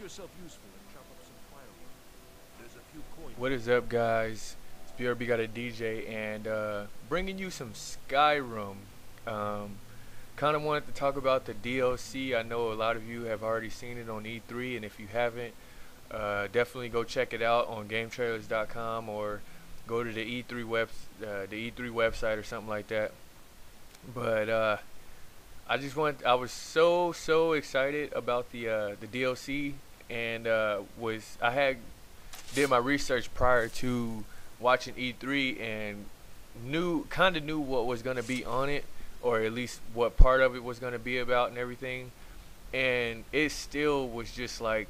yourself useful and chop up some firewood. There's a few coins. What is up, guys? It's BRB got a DJ and bringing you some Skyrim. Um, kind of wanted to talk about the DLC. I know a lot of you have already seen it on E3, and if you haven't, definitely go check it out on GameTrailers.com or go to the E3 website or something like that. But I was so excited about the DLC, and I had did my research prior to watching E3 and kind of knew what was going to be on it, or at least what part of it was going to be about and everything. And it still was just like,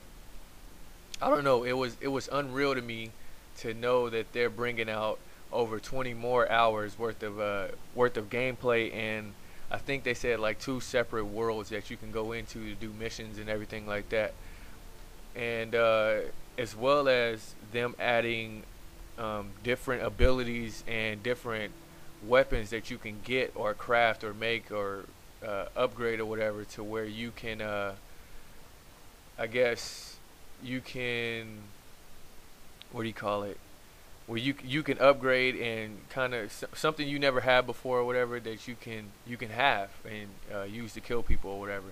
I don't know, it was unreal to me to know that they're bringing out over 20 more hours worth of gameplay, and I think they said like two separate worlds that you can go into to do missions and everything like that. And as well as them adding different abilities and different weapons that you can get or craft or make or upgrade or whatever, to where you can I guess you can, what do you call it, where you can upgrade and kind of something you never had before or whatever, that you can have and use to kill people or whatever.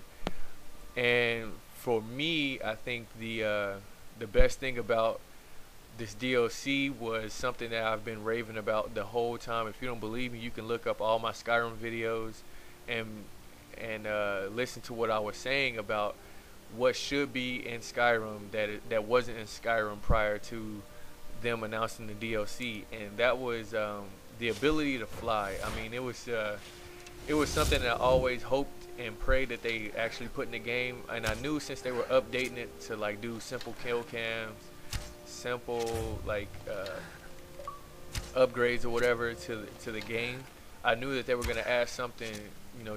And for me, I think the best thing about this DLC was something that I've been raving about the whole time. If you don't believe me, you can look up all my Skyrim videos and listen to what I was saying about what should be in Skyrim that wasn't in Skyrim prior to them announcing the DLC, and that was the ability to fly. I mean, it was something that I always hoped and prayed that they actually put in the game, and I knew since they were updating it to like do simple kill cams, simple like upgrades or whatever to the game, I knew that they were gonna add something,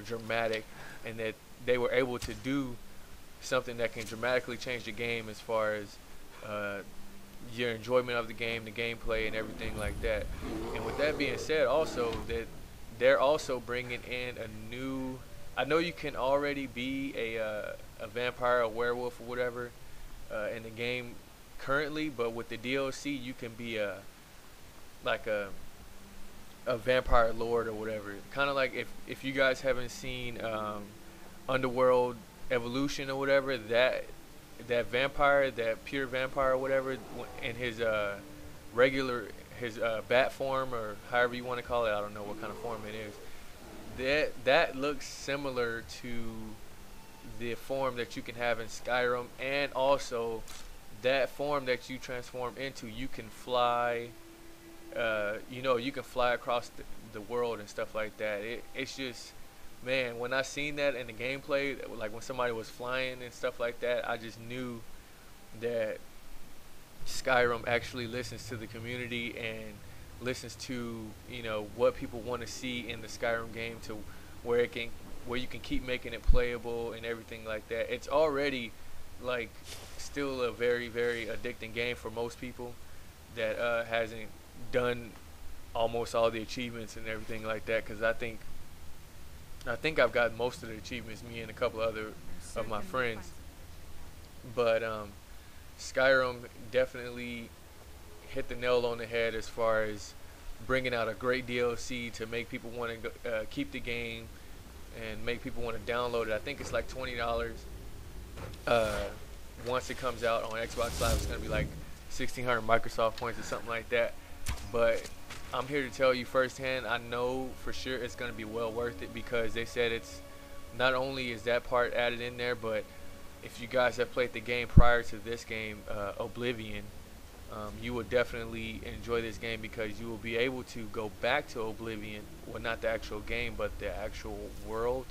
dramatic, and that they were able to do something that can dramatically change the game as far as your enjoyment of the game, the gameplay, and everything like that. And with that being said, also that they're also bringing in a new. I know you can already be a vampire, a werewolf, or whatever in the game currently, but with the DLC, you can be like a vampire lord or whatever. Kind of like if you guys haven't seen Underworld Evolution or whatever, that vampire, that pure vampire or whatever, in his regular bat form, or however you want to call it, I don't know what kind of form it is. That looks similar to the form that you can have in Skyrim, and also that form that you transform into, you can fly. You can fly across the world and stuff like that. It's just, man, when I seen that in the gameplay, like when somebody was flying and stuff like that, I just knew that Skyrim actually listens to the community and listens to what people want to see in the Skyrim game, to where you can keep making it playable and everything like that. It's already like still a very addicting game for most people that hasn't done almost all the achievements and everything like that, because I think I've got most of the achievements, me and a couple other of my friends. But Skyrim definitely hit the nail on the head as far as bringing out a great DLC to make people want to keep the game and make people want to download it. I think it's like $20. Once it comes out on Xbox Live, it's going to be like 1,600 Microsoft points or something like that. But I'm here to tell you firsthand, I know for sure it's going to be well worth it, because they said it's not only is that part added in there, but if you guys have played the game prior to this game, Oblivion, you will definitely enjoy this game, because you will be able to go back to Oblivion. Well, not the actual game, but the actual world.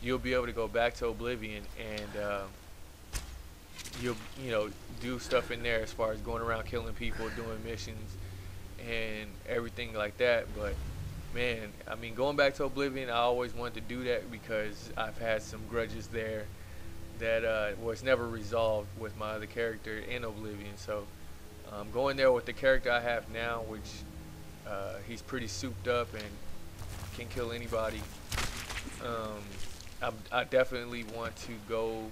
You'll be able to go back to Oblivion, and you'll do stuff in there as far as going around killing people, doing missions, and everything like that. But man, I mean, going back to Oblivion, I always wanted to do that because I've had some grudges there that was never resolved with my other character in Oblivion. So going there with the character I have now, which he's pretty souped up and can kill anybody. I definitely want to go,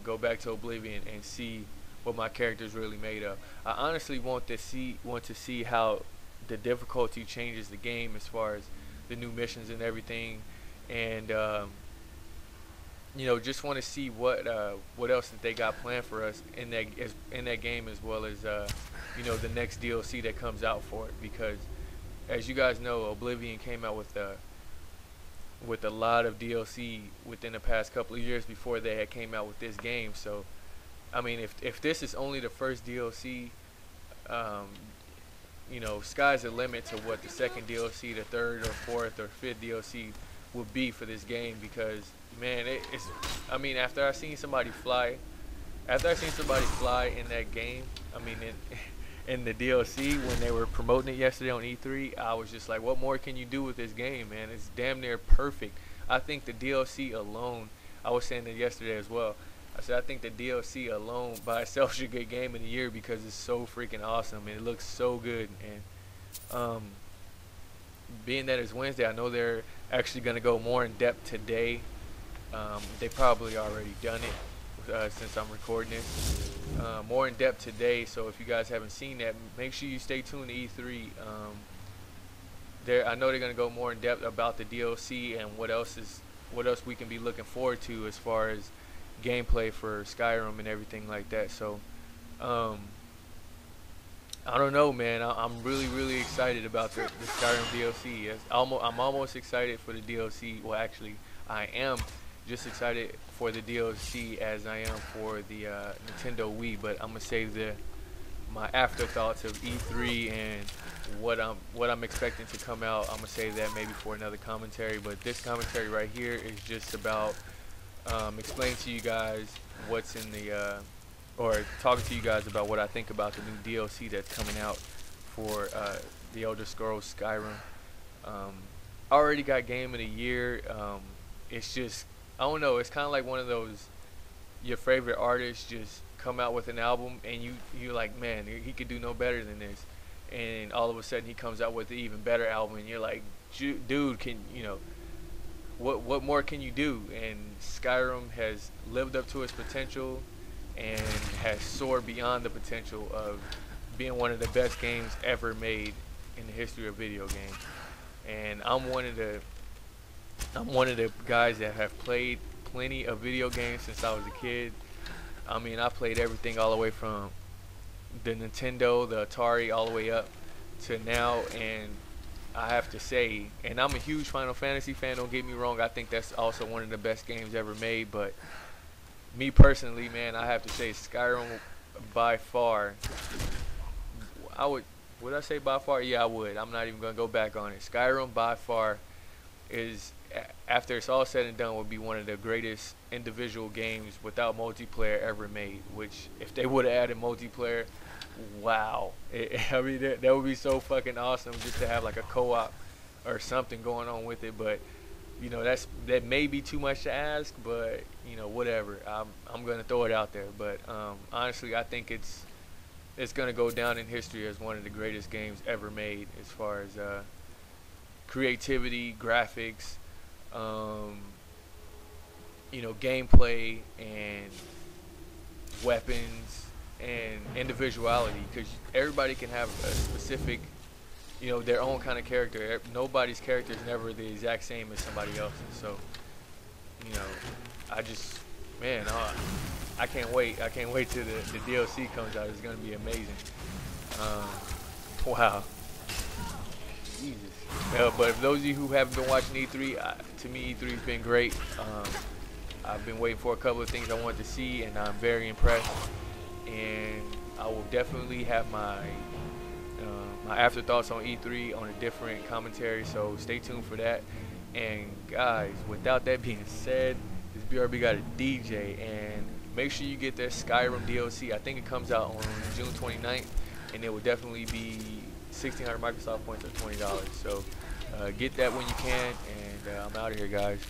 go back to Oblivion and see what my character is really made of. I honestly want to see how the difficulty changes the game as far as the new missions and everything, and just want to see what else that they got planned for us in that game, as well as the next DLC that comes out for it. Because as you guys know, Oblivion came out with a lot of DLC within the past couple of years before they had came out with this game. So I mean, if this is only the first DLC, sky's the limit to what the second DLC, the third or fourth or fifth DLC will be for this game. Because man, I mean, after I seen somebody fly in that game, I mean, in the DLC when they were promoting it yesterday on E3, I was just like, what more can you do with this game, man? It's damn near perfect. I think the DLC alone, I was saying that yesterday as well, I said I think the DLC alone by itself should get Game of the Year because it's so freaking awesome and it looks so good. And being that it's Wednesday, I know they're actually going to go more in depth today. They probably already done it since I'm recording this. More in depth today, so if you guys haven't seen that, make sure you stay tuned to E3. I know they're going to go more in depth about the DLC and what else we can be looking forward to as far as gameplay for Skyrim and everything like that. So I don't know, man. I'm really excited about the Skyrim DLC. I'm almost excited for the DLC. Well, actually, I am just excited for the DLC as I am for the Nintendo Wii. But I'm gonna save my afterthoughts of E3 and what I'm expecting to come out. I'm gonna save that maybe for another commentary. But this commentary right here is just about explaining to you guys what's in the or talking to you guys about what I think about the new DLC that's coming out for the Elder Scrolls Skyrim. I already got Game of the Year. It's just, I don't know, it's kind of like one of those, your favorite artists just come out with an album and you're like, man, he could do no better than this, and all of a sudden he comes out with an even better album and you're like, dude, what more can you do? And Skyrim has lived up to its potential and has soared beyond the potential of being one of the best games ever made in the history of video games. And I'm one of the guys that have played plenty of video games since I was a kid. I mean, I played everything all the way from the Nintendo, the Atari, all the way up to now. And I have to say, and I'm a huge Final Fantasy fan, don't get me wrong, I think that's also one of the best games ever made. But me personally, man, I have to say Skyrim by far, would I say by far? Yeah, I would. I'm not even going to go back on it. Skyrim by far is, after it's all said and done, would be one of the greatest individual games without multiplayer ever made. Which, if they would have added multiplayer, wow. I mean, that would be so fucking awesome just to have like a co-op or something going on with it. But that may be too much to ask, but whatever. I'm gonna throw it out there. But honestly, I think it's gonna go down in history as one of the greatest games ever made as far as creativity, graphics, gameplay, and weapons and individuality. Because everybody can have a specific, their own kind of character. Nobody's character is never the exact same as somebody else's. So, I just, man, I can't wait. I can't wait till the DLC comes out. It's gonna be amazing. Wow. Jesus. But if those of you who haven't been watching E3, to me E3's been great. I've been waiting for a couple of things I wanted to see, and I'm very impressed. And I will definitely have my afterthoughts on E3 on a different commentary, so stay tuned for that. And guys, without that being said, this BRB got a DJ, and make sure you get that Skyrim DLC. I think it comes out on June 29th, and it will definitely be 1,600 Microsoft points or $20. So get that when you can, and I'm out of here, guys.